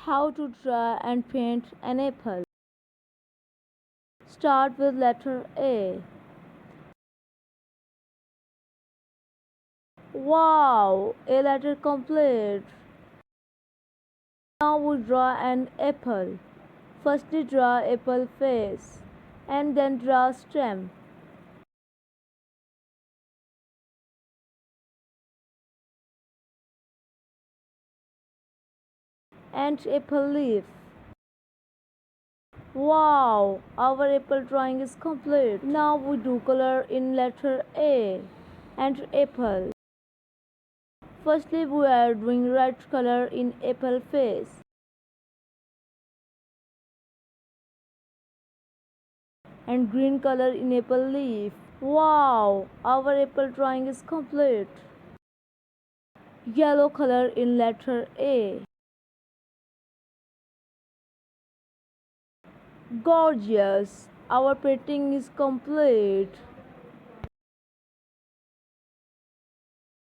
How to draw and paint an apple. Start with letter A. Wow, A letter complete. Now we draw an apple. Firstly draw apple face and then draw stem and apple leaf. Wow, our apple drawing is complete. Now we do color in letter A and apple. Firstly we are doing red color in apple face and green color in apple leaf. Wow, our apple drawing is complete. Yellow color in letter A. Gorgeous, our painting is complete.